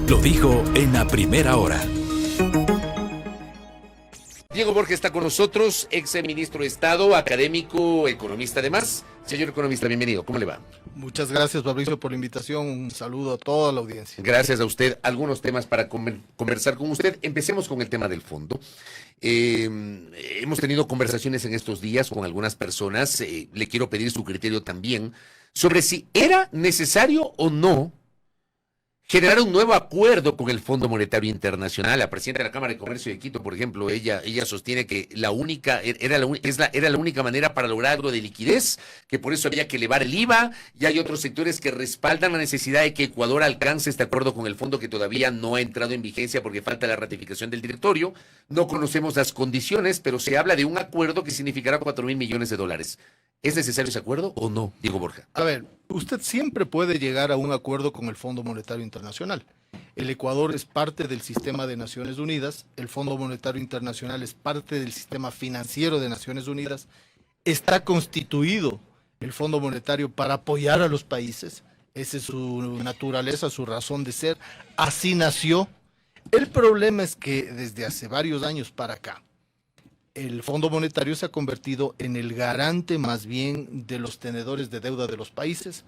Lo dijo en la primera hora. Diego Borges está con nosotros, ex ministro de Estado, académico, economista además. Señor economista, bienvenido. ¿Cómo le va? Muchas gracias, Fabricio, por la invitación. Un saludo a toda la audiencia. Gracias a usted. Algunos temas para conversar con usted. Empecemos con el tema del fondo. Hemos tenido conversaciones en estos días con algunas personas. Le quiero pedir su criterio también sobre si era necesario o no generar un nuevo acuerdo con el Fondo Monetario Internacional. La presidenta de la Cámara de Comercio de Quito, por ejemplo, ella sostiene que era la única manera para lograr algo de liquidez, que por eso había que elevar el IVA, y hay otros sectores que respaldan la necesidad de que Ecuador alcance este acuerdo con el fondo, que todavía no ha entrado en vigencia porque falta la ratificación del directorio. No conocemos las condiciones, pero se habla de un acuerdo que significará 4.000 millones de dólares. ¿Es necesario ese acuerdo o no, Diego Borja? A ver, usted siempre puede llegar a un acuerdo con el Fondo Monetario Internacional. El Ecuador es parte del sistema de Naciones Unidas, el Fondo Monetario Internacional es parte del sistema financiero de Naciones Unidas, está constituido el Fondo Monetario para apoyar a los países, esa es su naturaleza, su razón de ser, así nació. El problema es que desde hace varios años para acá, el Fondo Monetario se ha convertido en el garante más bien de los tenedores de deuda de los países,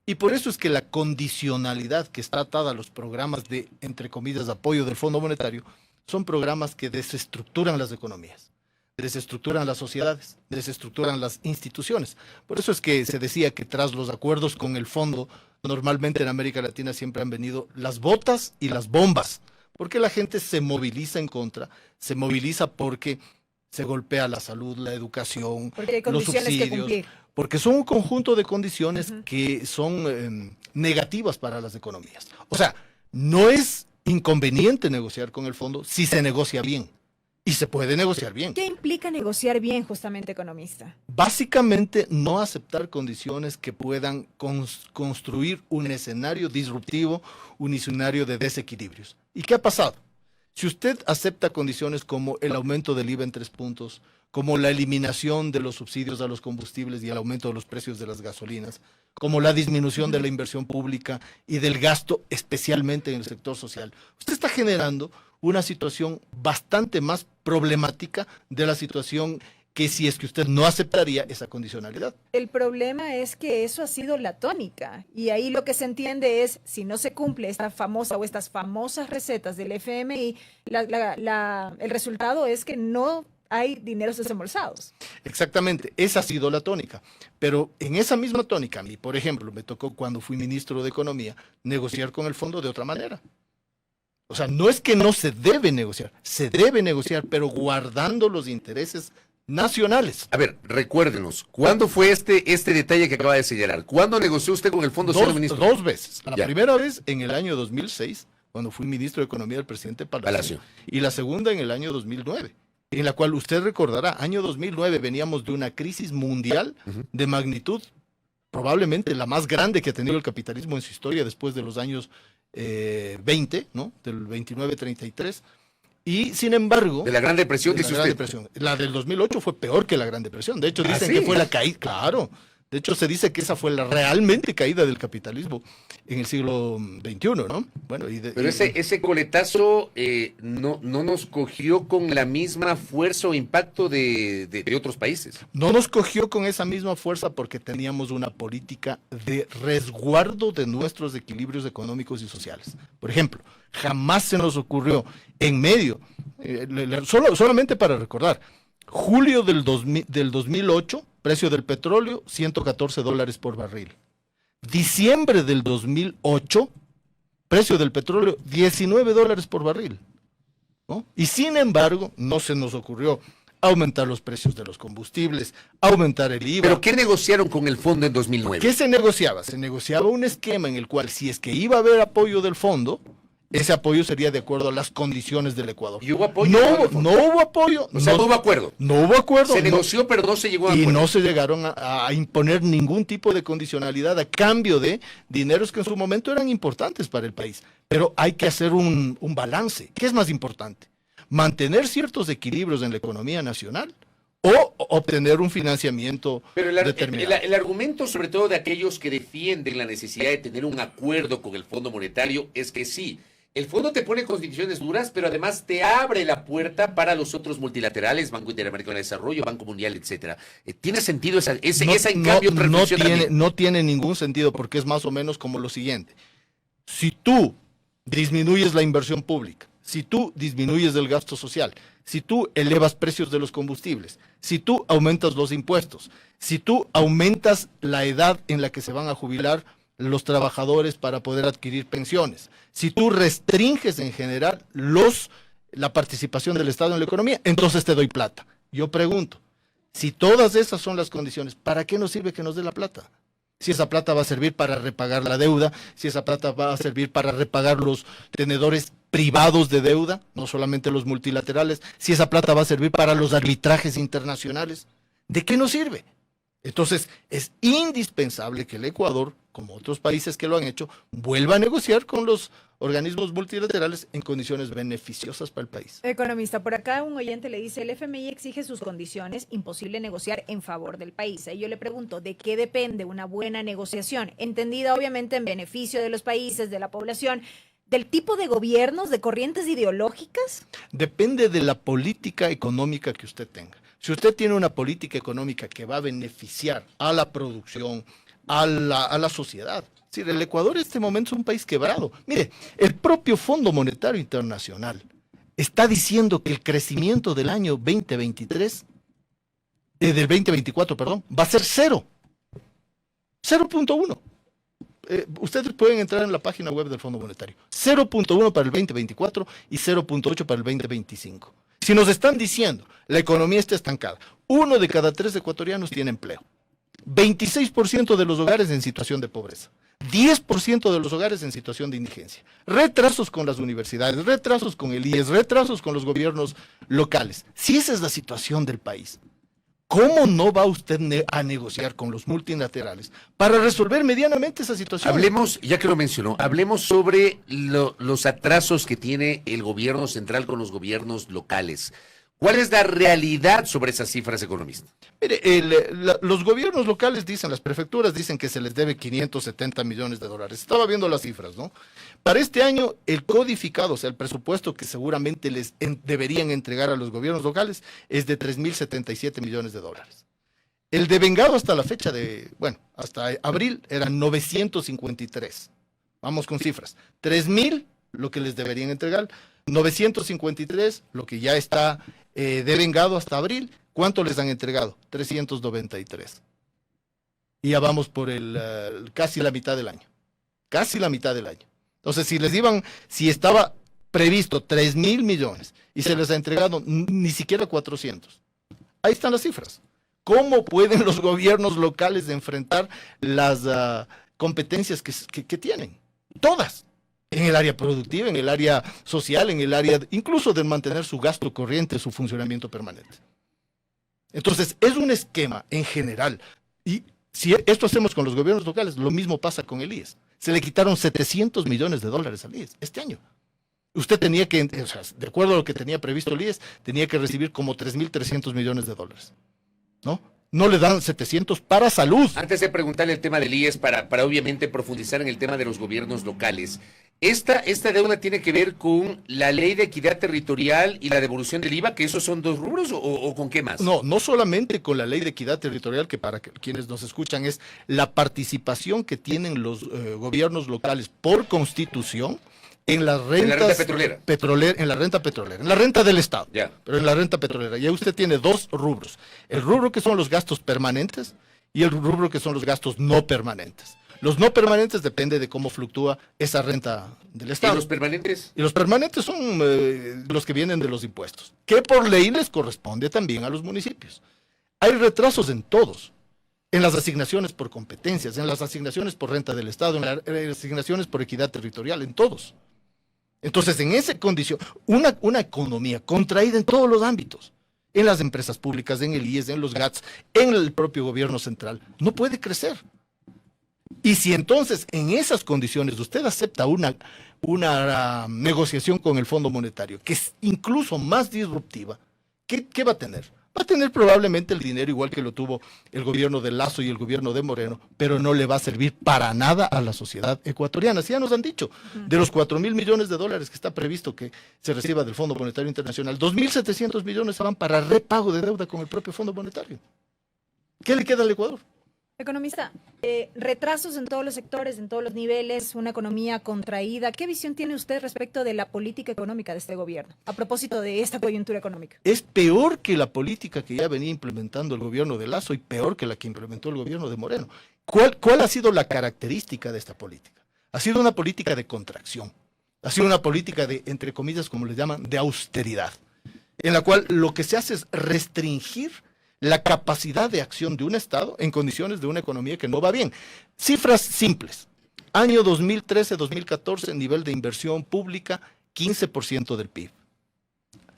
y por eso es que la condicionalidad que está atada a los programas de, entre comillas, apoyo del Fondo Monetario, son programas que desestructuran las economías, desestructuran las sociedades, desestructuran las instituciones. Por eso es que se decía que tras los acuerdos con el fondo, normalmente en América Latina siempre han venido las botas y las bombas, porque la gente se moviliza en contra, se moviliza porque se golpea la salud, la educación, los subsidios, porque son un conjunto de condiciones que son negativas para las economías. O sea, no es inconveniente negociar con el fondo si se negocia bien, y se puede negociar bien. ¿Qué implica negociar bien, justamente, economista? Básicamente, no aceptar condiciones que puedan construir un escenario disruptivo, un escenario de desequilibrios. ¿Y qué ha pasado? Si usted acepta condiciones como el aumento del IVA en 3 puntos, como la eliminación de los subsidios a los combustibles y el aumento de los precios de las gasolinas, como la disminución de la inversión pública y del gasto, especialmente en el sector social, usted está generando una situación bastante más problemática de la situación que si es que usted no aceptaría esa condicionalidad. El problema es que eso ha sido la tónica, y ahí lo que se entiende es, si no se cumple esta famosa o estas famosas recetas del FMI, el resultado es que no hay dineros desembolsados. Exactamente, esa ha sido la tónica. Pero en esa misma tónica, a mí, por ejemplo, me tocó cuando fui ministro de Economía, negociar con el fondo de otra manera. O sea, no es que no se debe negociar, pero guardando los intereses nacionales. A ver, recuérdenos, ¿cuándo fue este detalle que acaba de señalar? ¿Cuándo negoció usted con el fondo, señor ministro? Dos veces. La primera vez en el año 2006, cuando fui ministro de Economía del presidente Palacio. Y la segunda en el año 2009, en la cual usted recordará, año 2009 veníamos de una crisis mundial de magnitud, probablemente la más grande que ha tenido el capitalismo en su historia después de los años 20, ¿no? Del 29-33. Y sin embargo... De la Gran Depresión, dice usted. La del 2008 fue peor que la Gran Depresión. De hecho, dicen que fue la caída. Claro. De hecho, se dice que esa fue la realmente caída del capitalismo en el siglo XXI, ¿no? Bueno, pero ese coletazo no nos cogió con la misma fuerza o impacto de otros países. No nos cogió con esa misma fuerza porque teníamos una política de resguardo de nuestros equilibrios económicos y sociales. Por ejemplo, jamás se nos ocurrió en medio, solamente para recordar, julio del 2008, precio del petróleo, $114 por barril. Diciembre del 2008, precio del petróleo, $19 por barril, ¿no? Y sin embargo, no se nos ocurrió aumentar los precios de los combustibles, aumentar el IVA. ¿Pero qué negociaron con el fondo en 2009? ¿Qué se negociaba? Se negociaba un esquema en el cual, si es que iba a haber apoyo del fondo, ese apoyo sería de acuerdo a las condiciones del Ecuador. ¿Y hubo apoyo? No hubo apoyo. O sea, no hubo acuerdo. No hubo acuerdo. Se negoció, pero no se llegó a acuerdo. Y no se llegaron a imponer ningún tipo de condicionalidad a cambio de dineros que en su momento eran importantes para el país. Pero hay que hacer un balance. ¿Qué es más importante? ¿Mantener ciertos equilibrios en la economía nacional o obtener un financiamiento determinado? El argumento, sobre todo de aquellos que defienden la necesidad de tener un acuerdo con el Fondo Monetario, es que sí, el fondo te pone condiciones duras, pero además te abre la puerta para los otros multilaterales, Banco Interamericano de Desarrollo, Banco Mundial, etcétera. ¿Tiene sentido esa en cambio reflexión también? No tiene ningún sentido, porque es más o menos como lo siguiente. Si tú disminuyes la inversión pública, si tú disminuyes el gasto social, si tú elevas precios de los combustibles, si tú aumentas los impuestos, si tú aumentas la edad en la que se van a jubilar los trabajadores para poder adquirir pensiones, si tú restringes en general la participación del Estado en la economía, entonces te doy plata. Yo pregunto, si todas esas son las condiciones, ¿para qué nos sirve que nos dé la plata? Si esa plata va a servir para repagar la deuda, si esa plata va a servir para repagar los tenedores privados de deuda, no solamente los multilaterales, si esa plata va a servir para los arbitrajes internacionales, ¿de qué nos sirve? Entonces, es indispensable que el Ecuador, como otros países que lo han hecho, vuelva a negociar con los organismos multilaterales en condiciones beneficiosas para el país. Economista, por acá un oyente le dice, el FMI exige sus condiciones, imposible negociar en favor del país. Y yo le pregunto, ¿de qué depende una buena negociación? Entendida obviamente en beneficio de los países, de la población, del tipo de gobiernos, de corrientes ideológicas. Depende de la política económica que usted tenga. Si usted tiene una política económica que va a beneficiar a la producción, a la sociedad. Es decir, el Ecuador en este momento es un país quebrado. Mire, el propio Fondo Monetario Internacional está diciendo que el crecimiento del año 2023, del 2024, perdón, va a ser 0.1. Ustedes pueden entrar en la página web del Fondo Monetario. 0.1 para el 2024 y 0.8 para el 2025. Si nos están diciendo la economía está estancada, 1 de cada 3 ecuatorianos tiene empleo, 26% de los hogares en situación de pobreza, 10% de los hogares en situación de indigencia, retrasos con las universidades, retrasos con el IES, retrasos con los gobiernos locales. Si esa es la situación del país, ¿cómo no va usted a negociar con los multilaterales para resolver medianamente esa situación? Hablemos, ya que lo mencionó, hablemos sobre los atrasos que tiene el gobierno central con los gobiernos locales. ¿Cuál es la realidad sobre esas cifras, economista? Mire, los gobiernos locales dicen, las prefecturas dicen que se les debe 570 millones de dólares. Estaba viendo las cifras, ¿no? Para este año, el codificado, o sea, el presupuesto que seguramente deberían entregar a los gobiernos locales es de 3.077 millones de dólares. El devengado hasta la fecha hasta abril eran 953. Vamos con cifras. 3.000, lo que les deberían entregar. 953, lo que ya está devengado hasta abril. ¿Cuánto les han entregado? 393. Y ya vamos por casi la mitad del año. Casi la mitad del año. Entonces, si estaba previsto 3.000 millones y se les ha entregado ni siquiera 400. Ahí están las cifras. ¿Cómo pueden los gobiernos locales enfrentar las competencias que tienen? Todas. En el área productiva, en el área social, en el área incluso de mantener su gasto corriente, su funcionamiento permanente. Entonces, es un esquema en general. Y si esto hacemos con los gobiernos locales, lo mismo pasa con el IES. Se le quitaron 700 millones de dólares al IES este año. Usted tenía que, de acuerdo a lo que tenía previsto el IES, tenía que recibir como 3.300 millones de dólares. ¿No? No le dan 700 para salud. Antes de preguntarle el tema del IES, para obviamente profundizar en el tema de los gobiernos locales, ¿esta deuda tiene que ver con la ley de equidad territorial y la devolución del IVA, que esos son dos rubros, o con qué más? No solamente con la ley de equidad territorial, que para quienes nos escuchan es la participación que tienen los gobiernos locales por constitución en las rentas petrolera, en la renta petrolera, en la renta del Estado, pero en la renta petrolera. Ya usted tiene dos rubros, el rubro que son los gastos permanentes y el rubro que son los gastos no permanentes. Los no permanentes depende de cómo fluctúa esa renta del Estado. ¿Y los permanentes? Y los permanentes son los que vienen de los impuestos, que por ley les corresponde también a los municipios. Hay retrasos en todos. En las asignaciones por competencias, en las asignaciones por renta del Estado, en las asignaciones por equidad territorial, en todos. Entonces, en esa condición, una economía contraída en todos los ámbitos, en las empresas públicas, en el IES, en los GATS, en el propio gobierno central, no puede crecer. Y si entonces en esas condiciones usted acepta una negociación con el Fondo Monetario, que es incluso más disruptiva, ¿qué va a tener? Va a tener probablemente el dinero igual que lo tuvo el gobierno de Lasso y el gobierno de Moreno, pero no le va a servir para nada a la sociedad ecuatoriana. Si ya nos han dicho, de los 4.000 millones de dólares que está previsto que se reciba del Fondo Monetario Internacional, 2.700 millones van para repago de deuda con el propio Fondo Monetario. ¿Qué le queda al Ecuador? Economista, retrasos en todos los sectores, en todos los niveles, una economía contraída. ¿Qué visión tiene usted respecto de la política económica de este gobierno a propósito de esta coyuntura económica? Es peor que la política que ya venía implementando el gobierno de Lasso y peor que la que implementó el gobierno de Moreno. ¿Cuál ha sido la característica de esta política? Ha sido una política de contracción, ha sido una política de, entre comillas, como le llaman, de austeridad, en la cual lo que se hace es restringir la capacidad de acción de un Estado en condiciones de una economía que no va bien. Cifras simples. Año 2013-2014, nivel de inversión pública, 15% del PIB.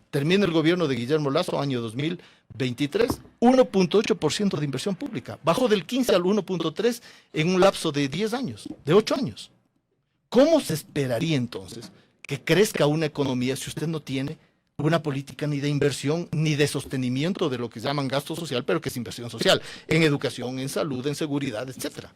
Termina el gobierno de Guillermo Lasso, año 2023, 1.8% de inversión pública. Bajó del 15 al 1.3 en un lapso de 10 años, de 8 años. ¿Cómo se esperaría entonces que crezca una economía si usted no tiene una política ni de inversión ni de sostenimiento de lo que llaman gasto social, pero que es inversión social, en educación, en salud, en seguridad, etcétera?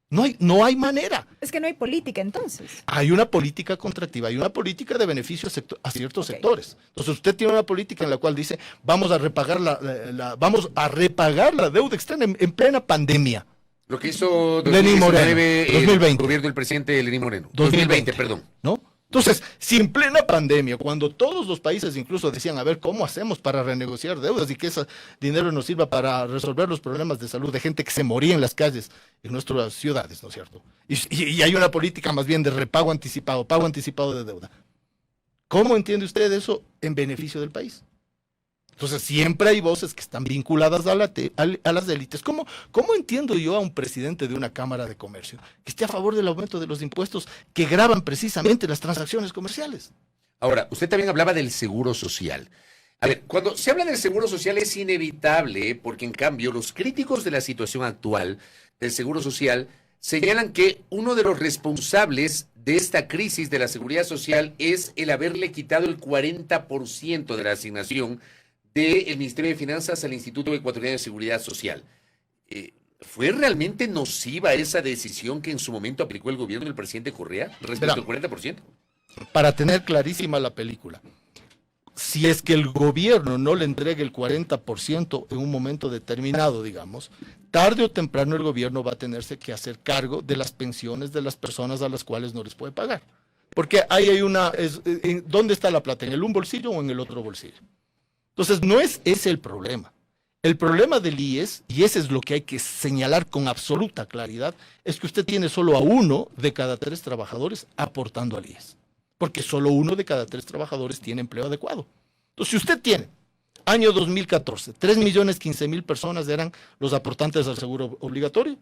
No hay manera. Es que no hay política entonces. Hay una política contractiva, hay una política de beneficio a ciertos sectores. Entonces usted tiene una política en la cual dice, vamos a repagar la deuda externa en plena pandemia. Lo que hizo Lenín Moreno, 2020. El gobierno del presidente Lenín Moreno. 2020, perdón. ¿No? Entonces, si en plena pandemia, cuando todos los países incluso decían, a ver, ¿cómo hacemos para renegociar deudas y que ese dinero nos sirva para resolver los problemas de salud de gente que se moría en las calles en nuestras ciudades, ¿no es cierto? Y hay una política más bien de repago anticipado, pago anticipado de deuda. ¿Cómo entiende usted eso en beneficio del país? Entonces, siempre hay voces que están vinculadas a las élites. ¿Cómo entiendo yo a un presidente de una Cámara de Comercio que esté a favor del aumento de los impuestos que gravan precisamente las transacciones comerciales? Ahora, usted también hablaba del seguro social. A ver, cuando se habla del seguro social es inevitable, porque en cambio los críticos de la situación actual del seguro social señalan que uno de los responsables de esta crisis de la seguridad social es el haberle quitado el 40% de la asignación del Ministerio de Finanzas al Instituto Ecuatoriano de Seguridad Social. ¿Fue realmente nociva esa decisión que en su momento aplicó el gobierno del presidente Correa respecto al 40%? Para tener clarísima la película, si es que el gobierno no le entrega el 40% en un momento determinado, digamos, tarde o temprano el gobierno va a tenerse que hacer cargo de las pensiones de las personas a las cuales no les puede pagar. Porque ahí hay ¿dónde está la plata? ¿En el un bolsillo o en el otro bolsillo? Entonces, no es ese el problema. El problema del IES, y ese es lo que hay que señalar con absoluta claridad, es que usted tiene solo a 1 de cada 3 trabajadores aportando al IES. Porque solo 1 de cada 3 trabajadores tiene empleo adecuado. Entonces, si usted tiene, año 2014, 3.015.000 personas eran los aportantes al seguro obligatorio,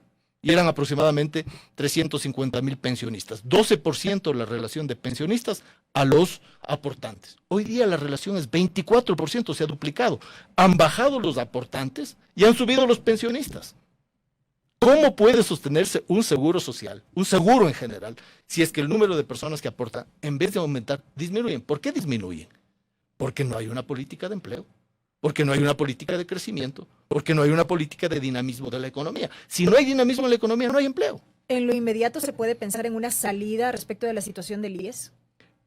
y eran aproximadamente 350.000 pensionistas. 12% la relación de pensionistas a los aportantes. Hoy día la relación es 24%, se ha duplicado. Han bajado los aportantes y han subido los pensionistas. ¿Cómo puede sostenerse un seguro social, un seguro en general, si es que el número de personas que aportan, en vez de aumentar, disminuyen? ¿Por qué disminuyen? Porque no hay una política de empleo, porque no hay una política de crecimiento, porque no hay una política de dinamismo de la economía. Si no hay dinamismo en la economía, no hay empleo. ¿En lo inmediato se puede pensar en una salida respecto de la situación del IES?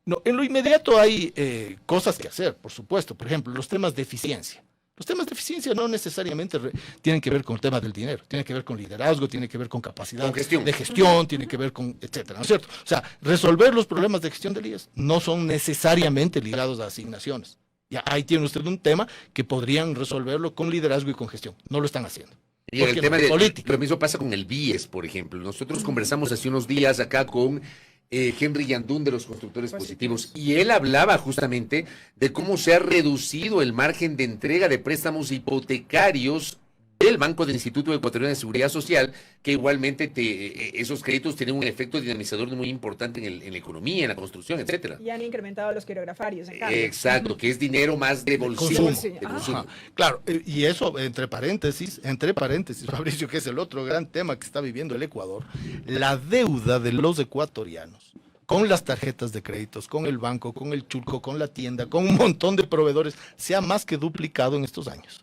No, en lo inmediato hay cosas que hacer, por supuesto. Por ejemplo, los temas de eficiencia. Los temas de eficiencia no necesariamente tienen que ver con el tema del dinero, tienen que ver con liderazgo, tienen que ver con capacidad de gestión, tienen que ver con etcétera, ¿no es cierto? O sea, resolver los problemas de gestión del IES no son necesariamente ligados a asignaciones. Ya ahí tiene usted un tema que podrían resolverlo con liderazgo y con gestión. No lo están haciendo. Y en el tema de política. Lo mismo pasa con el BIES, por ejemplo. Nosotros conversamos hace unos días acá con Henry Yandún de los Constructores Positivos, y él hablaba justamente de cómo se ha reducido el margen de entrega de préstamos hipotecarios del Banco del Instituto Ecuatoriano de Seguridad Social, que igualmente esos créditos tienen un efecto dinamizador muy importante en la economía, en la construcción, etcétera. Y han incrementado los quirografarios, en cambio. Exacto, que es dinero más de bolsillo. Consumo. Claro, y eso, entre paréntesis, Fabricio, que es el otro gran tema que está viviendo el Ecuador, la deuda de los ecuatorianos con las tarjetas de créditos, con el banco, con el chulco, con la tienda, con un montón de proveedores, se ha más que duplicado en estos años.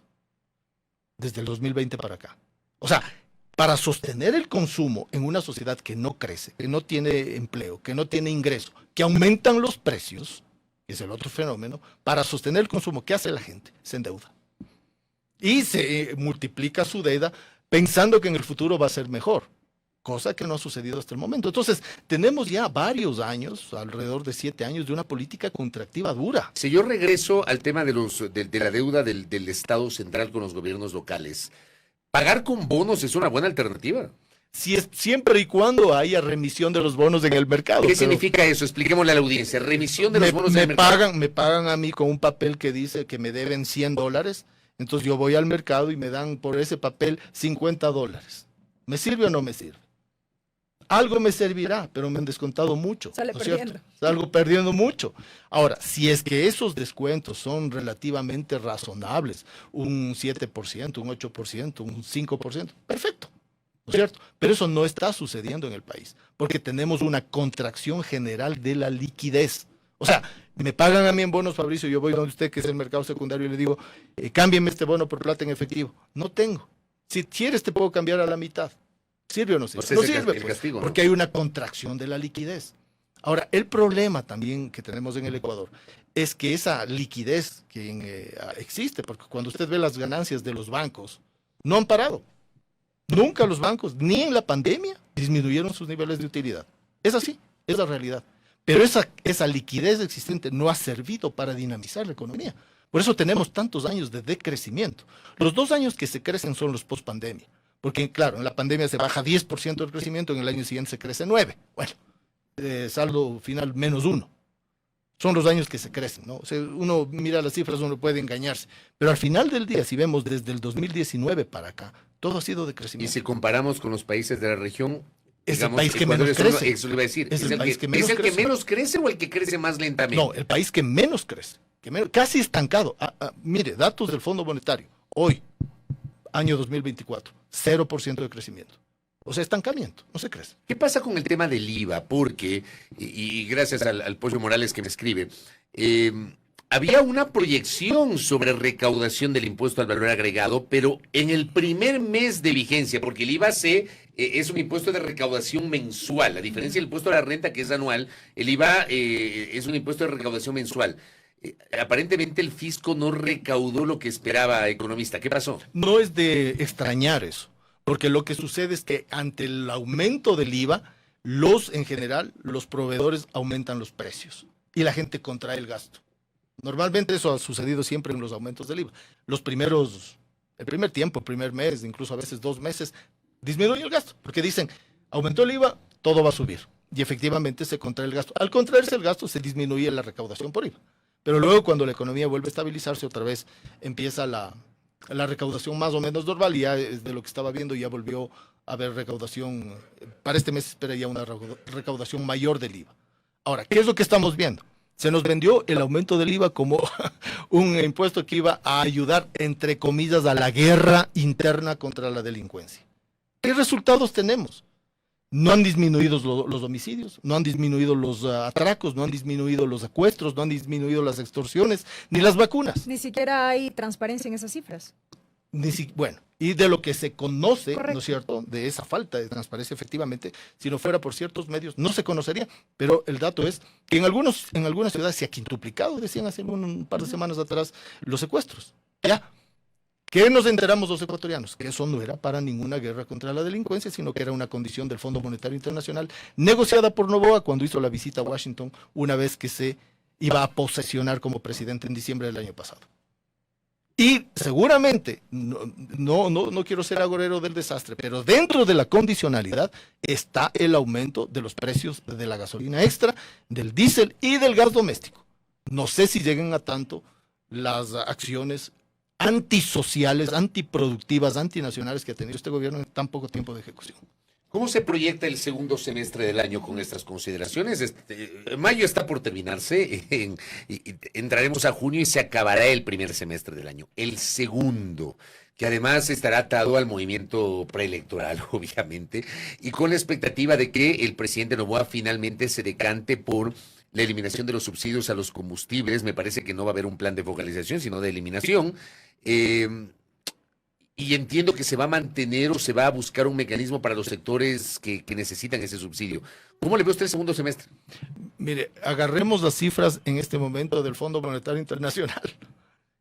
desde el 2020 para acá. O sea, para sostener el consumo en una sociedad que no crece, que no tiene empleo, que no tiene ingreso, que aumentan los precios, que es el otro fenómeno, para sostener el consumo, ¿qué hace la gente? Se endeuda. Y se multiplica su deuda pensando que en el futuro va a ser mejor, cosa que no ha sucedido hasta el momento. Entonces, tenemos ya varios años, alrededor de 7 años, de una política contractiva dura. Si yo regreso al tema de la deuda del Estado central con los gobiernos locales, ¿pagar con bonos es una buena alternativa? Si es, siempre y cuando haya remisión de los bonos en el mercado. ¿Qué significa eso? Expliquémosle a la audiencia. Remisión de los bonos en el me mercado. me pagan a mí con un papel que dice que me deben $100. Entonces yo voy al mercado y me dan por ese papel $50. ¿Me sirve o no me sirve? Algo me servirá, pero me han descontado mucho. Sale ¿no es cierto? perdiendo. Salgo perdiendo mucho. Ahora, si es que esos descuentos son relativamente razonables, un 7%, un 8%, un 5%, perfecto. ¿No es cierto? Pero eso no está sucediendo en el país, porque tenemos una contracción general de la liquidez. O sea, me pagan a mí en bonos, Fabricio, yo voy donde usted, que es el mercado secundario, y le digo, cámbieme este bono por plata en efectivo. No tengo. Si quieres te puedo cambiar a la mitad. ¿Sirve o no sirve? O sea, No es sirve, el pues, castigo, ¿no? porque hay una contracción de la liquidez. Ahora, el problema también que tenemos en el Ecuador es que esa liquidez que existe, porque cuando usted ve las ganancias de los bancos, no han parado. Nunca los bancos, ni en la pandemia, disminuyeron sus niveles de utilidad. Es así, es la realidad. Pero esa liquidez existente no ha servido para dinamizar la economía. Por eso tenemos tantos años de decrecimiento. Los 2 años que se crecen son los post-pandemia. Porque, claro, en la pandemia se baja 10% el crecimiento, en el año siguiente se crece 9%. Bueno, saldo final -1%. Son los años que se crecen, ¿no? O sea, uno mira las cifras, uno puede engañarse. Pero al final del día, si vemos desde el 2019 para acá, todo ha sido de Y crecimiento. si comparamos con los países de la región, Es digamos, el país que Ecuador menos es uno- crece. eso le iba a decir. Es el país que menos ¿Es el que crece. menos crece o el que crece más lentamente? No, el país que menos crece, casi estancado. Mire, datos del Fondo Monetario. Hoy, año 2024, 0% de crecimiento. O sea, estancamiento, no se crece. ¿Qué pasa con el tema del IVA? Porque, y gracias al Pollo Morales que me escribe, había una proyección sobre recaudación del impuesto al valor agregado, pero en el primer mes de vigencia, porque el IVA es un impuesto de recaudación mensual, a diferencia del impuesto a la renta que es anual, el IVA es un impuesto de recaudación mensual. Aparentemente el fisco no recaudó lo que esperaba, economista. ¿Qué pasó? No es de extrañar eso, porque lo que sucede es que ante el aumento del IVA, en general, los proveedores aumentan los precios y la gente contrae el gasto. Normalmente eso ha sucedido siempre en los aumentos del IVA. El primer tiempo, el primer mes, incluso a veces 2 meses, disminuye el gasto, porque dicen, aumentó el IVA, todo va a subir. Y efectivamente se contrae el gasto. Al contraerse el gasto, se disminuye la recaudación por IVA. Pero luego cuando la economía vuelve a estabilizarse, otra vez empieza la recaudación más o menos normal, y ya de lo que estaba viendo ya volvió a haber recaudación. Para este mes se espera ya una recaudación mayor del IVA. Ahora, ¿qué es lo que estamos viendo? Se nos vendió el aumento del IVA como un impuesto que iba a ayudar, entre comillas, a la guerra interna contra la delincuencia. ¿Qué resultados tenemos? No han disminuido los homicidios, no han disminuido los atracos, no han disminuido los secuestros, no han disminuido las extorsiones, ni las vacunas. Ni siquiera hay transparencia en esas cifras. Bueno, y de lo que se conoce, Correcto. ¿no es cierto?, de esa falta de transparencia, efectivamente, si no fuera por ciertos medios, no se conocería. Pero el dato es que en algunas ciudades se ha quintuplicado, decían hace un par de semanas atrás, los secuestros. Ya. ¿Qué nos enteramos los ecuatorianos? Que eso no era para ninguna guerra contra la delincuencia, sino que era una condición del Fondo Monetario Internacional, negociada por Noboa cuando hizo la visita a Washington, una vez que se iba a posesionar como presidente en diciembre del año pasado. Y seguramente, no quiero ser agorero del desastre, pero dentro de la condicionalidad está el aumento de los precios de la gasolina extra, del diésel y del gas doméstico. No sé si lleguen a tanto las acciones antisociales, antiproductivas, antinacionales que ha tenido este gobierno en tan poco tiempo de ejecución. ¿Cómo se proyecta el segundo semestre del año con estas consideraciones? Mayo está por terminarse, y entraremos a junio y se acabará el primer semestre del año. El segundo, que además estará atado al movimiento preelectoral, obviamente, y con la expectativa de que el presidente Noboa finalmente se decante por la eliminación de los subsidios a los combustibles. Me parece que no va a haber un plan de focalización, sino de eliminación. Y entiendo que se va a mantener o se va a buscar un mecanismo para los sectores que necesitan ese subsidio. ¿Cómo le ve usted el segundo semestre? Mire, agarremos las cifras en este momento del Fondo Monetario Internacional.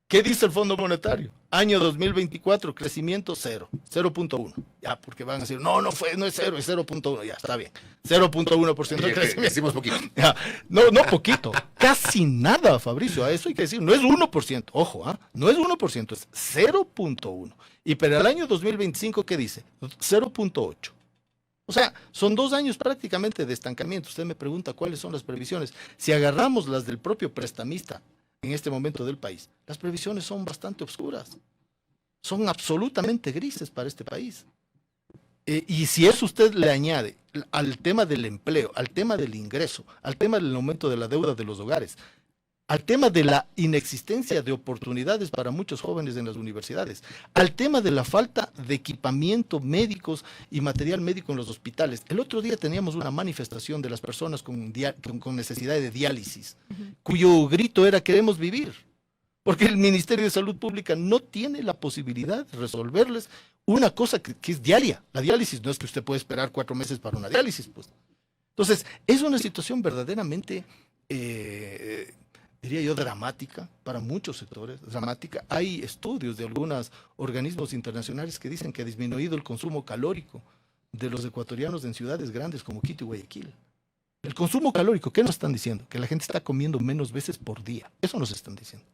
¿Qué dice el Fondo Monetario? Año 2024, crecimiento 0.1. Ya, porque van a decir, no es 0, es 0.1. Ya, está bien. 0.1% de crecimiento. Decimos poquito. Ya, no poquito. Casi nada, Fabricio. A eso hay que decir. No es 1%. Ojo, no es 1%, es 0.1. Y para el año 2025, ¿qué dice? 0.8. O sea, son 2 años prácticamente de estancamiento. Usted me pregunta cuáles son las previsiones. Si agarramos las del propio prestamista en este momento del país, las previsiones son bastante oscuras. Son absolutamente grises para este país. Y si eso usted le añade al tema del empleo, al tema del ingreso, al tema del aumento de la deuda de los hogares, al tema de la inexistencia de oportunidades para muchos jóvenes en las universidades, al tema de la falta de equipamiento médicos y material médico en los hospitales. El otro día teníamos una manifestación de las personas con necesidad de diálisis, cuyo grito era queremos vivir, porque el Ministerio de Salud Pública no tiene la posibilidad de resolverles una cosa que es diaria. La diálisis no es que usted puede esperar 4 meses para una diálisis, pues. Entonces, es una situación verdaderamente diría yo, dramática para muchos sectores, dramática. Hay estudios de algunos organismos internacionales que dicen que ha disminuido el consumo calórico de los ecuatorianos en ciudades grandes como Quito y Guayaquil. El consumo calórico, ¿qué nos están diciendo? Que la gente está comiendo menos veces por día. Eso nos están diciendo.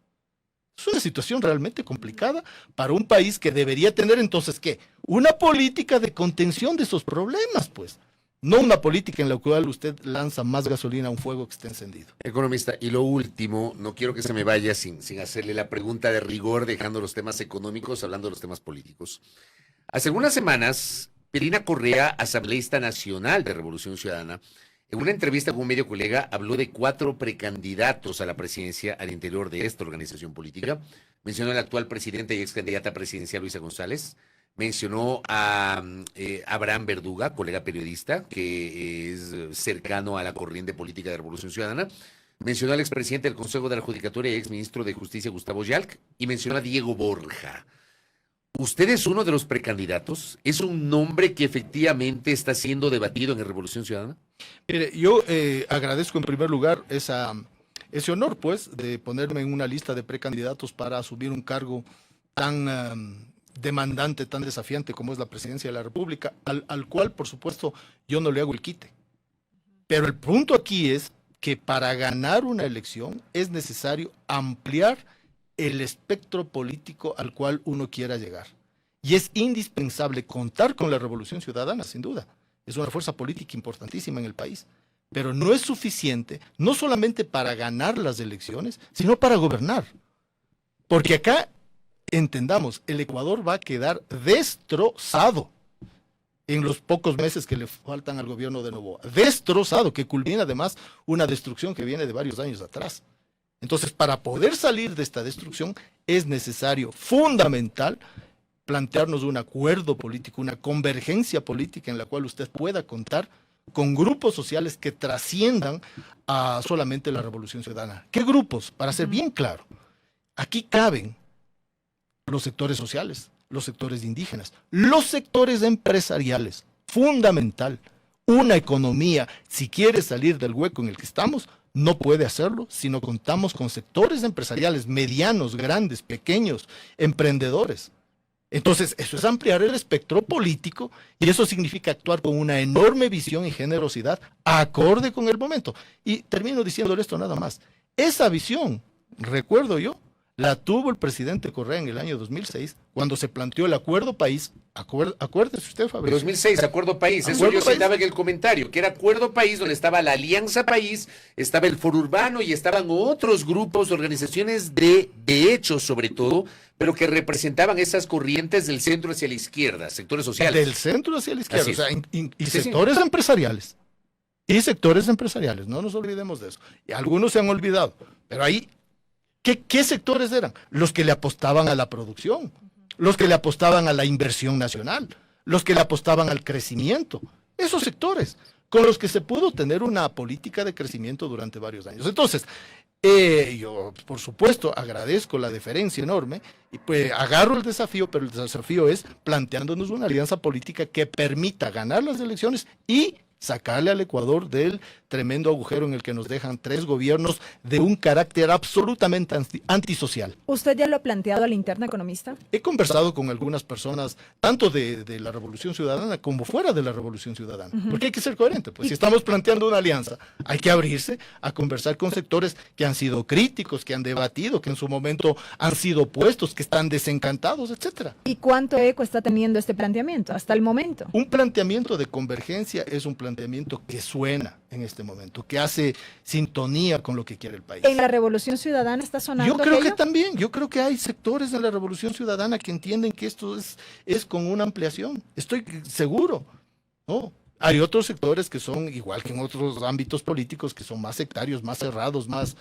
Es una situación realmente complicada para un país que debería tener entonces, ¿qué? Una política de contención de esos problemas, pues. No una política en la cual usted lanza más gasolina a un fuego que está encendido. Economista, y lo último, no quiero que se me vaya sin hacerle la pregunta de rigor, dejando los temas económicos, hablando de los temas políticos. Hace algunas semanas, Pirina Correa, asambleísta nacional de Revolución Ciudadana, en una entrevista con un medio colega, habló de 4 precandidatos a la presidencia al interior de esta organización política. Mencionó al actual presidente y ex candidata presidencial Luisa González. Mencionó a Abraham Verduga, colega periodista, que es cercano a la corriente política de Revolución Ciudadana. Mencionó al expresidente del Consejo de la Judicatura y exministro de Justicia, Gustavo Yalc. Y mencionó a Diego Borja. ¿Usted es uno de los precandidatos? ¿Es un nombre que efectivamente está siendo debatido en Revolución Ciudadana? Mire, yo agradezco en primer lugar ese honor, pues, de ponerme en una lista de precandidatos para asumir un cargo tan demandante, tan desafiante como es la presidencia de la República, al cual, por supuesto, yo no le hago el quite. Pero el punto aquí es que para ganar una elección es necesario ampliar el espectro político al cual uno quiera llegar. Y es indispensable contar con la Revolución Ciudadana, sin duda. Es una fuerza política importantísima en el país. Pero no es suficiente, no solamente para ganar las elecciones, sino para gobernar. Porque acá, entendamos, el Ecuador va a quedar destrozado en los pocos meses que le faltan al gobierno de Noboa. Destrozado, que culmina además una destrucción que viene de varios años atrás. Entonces, para poder salir de esta destrucción, es necesario, fundamental, plantearnos un acuerdo político, una convergencia política en la cual usted pueda contar con grupos sociales que trasciendan a solamente la Revolución Ciudadana. ¿Qué grupos? Para ser bien claro, aquí caben los sectores sociales, los sectores indígenas, los sectores empresariales, fundamental. Una economía, si quiere salir del hueco en el que estamos, no puede hacerlo si no contamos con sectores empresariales medianos, grandes, pequeños, emprendedores. Entonces, eso es ampliar el espectro político y eso significa actuar con una enorme visión y generosidad acorde con el momento. Y termino diciéndole esto nada más. Esa visión, recuerdo yo, la tuvo el presidente Correa en el año 2006, cuando se planteó el Acuerdo País. Acuérdese usted, Fabricio. 2006, Acuerdo País. Eso yo citaba en el comentario, que era Acuerdo País, donde estaba la Alianza País, estaba el Foro Urbano y estaban otros grupos, organizaciones de hecho sobre todo, pero que representaban esas corrientes del centro hacia la izquierda, sectores sociales. Del centro hacia la izquierda, o sea, y sectores empresariales. Y sectores empresariales, no nos olvidemos de eso. Y algunos se han olvidado, pero ahí, ¿qué sectores eran? Los que le apostaban a la producción, los que le apostaban a la inversión nacional, los que le apostaban al crecimiento. Esos sectores con los que se pudo tener una política de crecimiento durante varios años. Entonces, Yo, por supuesto, agradezco la deferencia enorme y pues agarro el desafío, pero el desafío es planteándonos una alianza política que permita ganar las elecciones y sacarle al Ecuador del tremendo agujero en el que nos dejan 3 gobiernos de un carácter absolutamente antisocial. ¿Usted ya lo ha planteado a la interna economista? He conversado con algunas personas, tanto de la Revolución Ciudadana como fuera de la Revolución Ciudadana, porque hay que ser coherente. Pues si estamos planteando una alianza, hay que abrirse a conversar con sectores que han sido críticos, que han debatido, que en su momento han sido opuestos, que están desencantados, etcétera. ¿Y cuánto eco está teniendo este planteamiento hasta el momento? Un planteamiento de convergencia es un planteamiento que suena en este momento, que hace sintonía con lo que quiere el país. ¿En la Revolución Ciudadana está sonando Yo creo aquello? que también, yo creo que hay sectores de la Revolución Ciudadana que entienden que esto es con una ampliación, estoy seguro, ¿no? Hay otros sectores que son, igual que en otros ámbitos políticos, que son más sectarios, más cerrados, más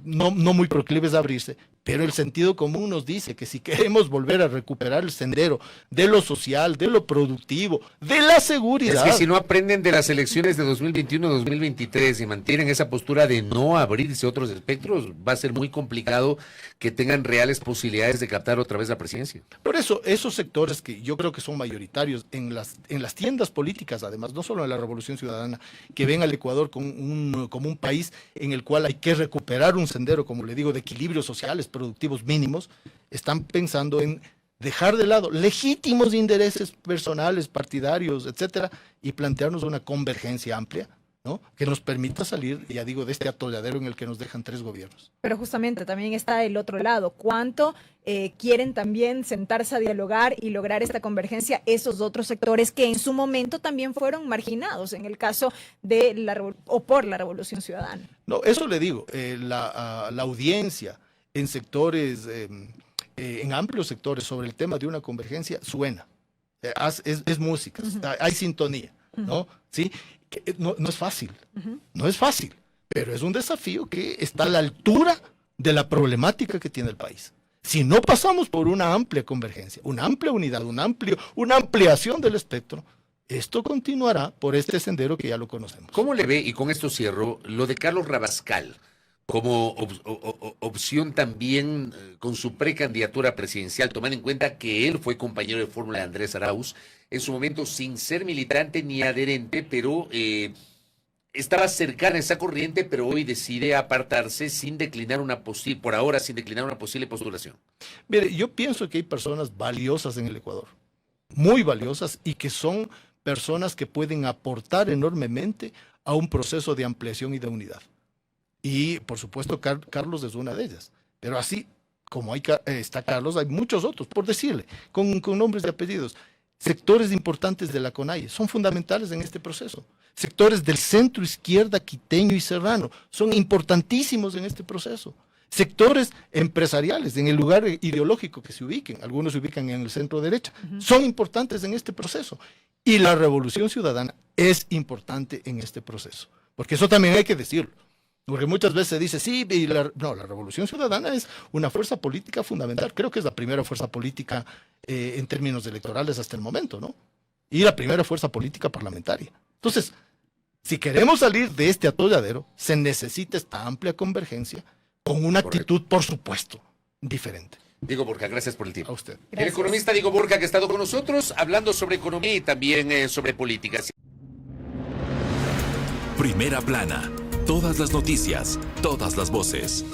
no muy proclives a abrirse, pero el sentido común nos dice que si queremos volver a recuperar el sendero de lo social, de lo productivo, de la seguridad... Es que si no aprenden de las elecciones de 2021-2023 y mantienen esa postura de no abrirse otros espectros, va a ser muy complicado que tengan reales posibilidades de captar otra vez la presidencia. Por eso, esos sectores que yo creo que son mayoritarios en las tiendas políticas, además, no solo en la Revolución Ciudadana, que ven al Ecuador como un país en el cual hay que recuperar un sendero, como le digo, de equilibrios sociales, productivos mínimos, están pensando en dejar de lado legítimos intereses personales, partidarios, etcétera, y plantearnos una convergencia amplia, ¿no? Que nos permita salir, ya digo, de este atolladero en el que nos dejan 3 gobiernos. Pero justamente también está el otro lado. ¿Cuánto quieren también sentarse a dialogar y lograr esta convergencia esos otros sectores que en su momento también fueron marginados en el caso de por la Revolución Ciudadana? No, eso le digo, la audiencia en sectores, en amplios sectores sobre el tema de una convergencia suena, es música, hay sintonía, ¿no? ¿Sí? No es fácil, no es fácil, pero es un desafío que está a la altura de la problemática que tiene el país. Si no pasamos por una amplia convergencia, una amplia unidad, una ampliación del espectro, esto continuará por este sendero que ya lo conocemos. ¿Cómo le ve, y con esto cierro, lo de Carlos Rabascal como opción también con su precandidatura presidencial, tomando en cuenta que él fue compañero de fórmula de Andrés Arauz, en su momento sin ser militante ni adherente, pero estaba cercana a esa corriente, pero hoy decide apartarse sin declinar por ahora sin declinar una posible postulación? Mire, yo pienso que hay personas valiosas en el Ecuador, muy valiosas, y que son personas que pueden aportar enormemente a un proceso de ampliación y de unidad. Y, por supuesto, Carlos es una de ellas. Pero así como está Carlos, hay muchos otros, por decirle, con nombres y apellidos. Sectores importantes de la CONAIE son fundamentales en este proceso. Sectores del centro izquierda quiteño y serrano son importantísimos en este proceso. Sectores empresariales, en el lugar ideológico que se ubiquen, algunos se ubican en el centro derecha, son importantes en este proceso. Y la Revolución Ciudadana es importante en este proceso, porque eso también hay que decirlo. Porque muchas veces se dice, sí, la Revolución Ciudadana es una fuerza política fundamental. Creo que es la primera fuerza política en términos electorales hasta el momento, ¿no? Y la primera fuerza política parlamentaria. Entonces, si queremos salir de este atolladero, se necesita esta amplia convergencia con una actitud, por supuesto, diferente. Diego Borja, gracias por el tiempo. A usted. Gracias. El economista Diego Borja, que ha estado con nosotros hablando sobre economía y también sobre políticas. Primera Plana. Todas las noticias, todas las voces.